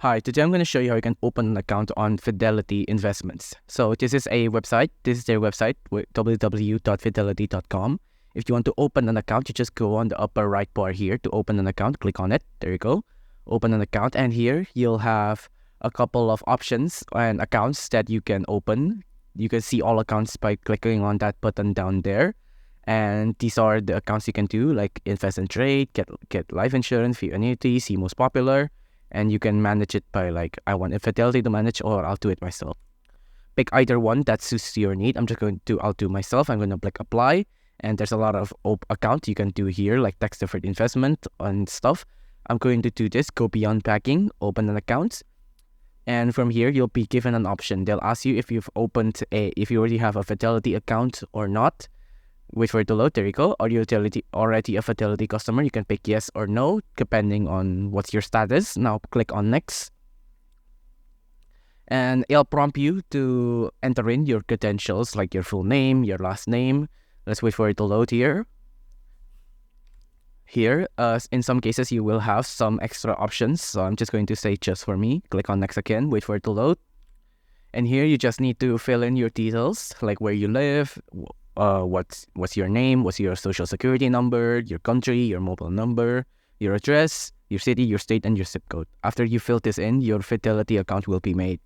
Hi, today I'm going to show you how you can open an account on Fidelity Investments. So this is a website. This is their website, www.fidelity.com. If you want to open an account, you just go on the upper right bar here to open an account. Click on it. There you go. Open an account. And here you'll have a couple of options and accounts that you can open. You can see all accounts by clicking on that button down there. And these are the accounts you can do, like invest and trade, get life insurance, view annuity, see most popular. And you can manage it by like, I want Fidelity to manage, or I'll do it myself. Pick either one that suits your need. I'll do myself. I'm going to click apply. And there's a lot of accounts you can do here, like tax deferred investment and stuff. I'm going to do this, go beyond packing, open an account. And from here, you'll be given an option. They'll ask you if you already have a Fidelity account or not. Wait for it to load. There you go. Are you already a Fidelity customer? You can pick yes or no, depending on what's your status. Now click on next. And it'll prompt you to enter in your credentials, like your full name, your last name. Let's wait for it to load here. Here, in some cases, you will have some extra options. So I'm just going to say just for me. Click on next again. Wait for it to load. And here, you just need to fill in your details, like where you live, what's your name, what's your social security number, your country, your mobile number, your address, your city, your state, and your zip code. After you fill this in, your Fidelity account will be made.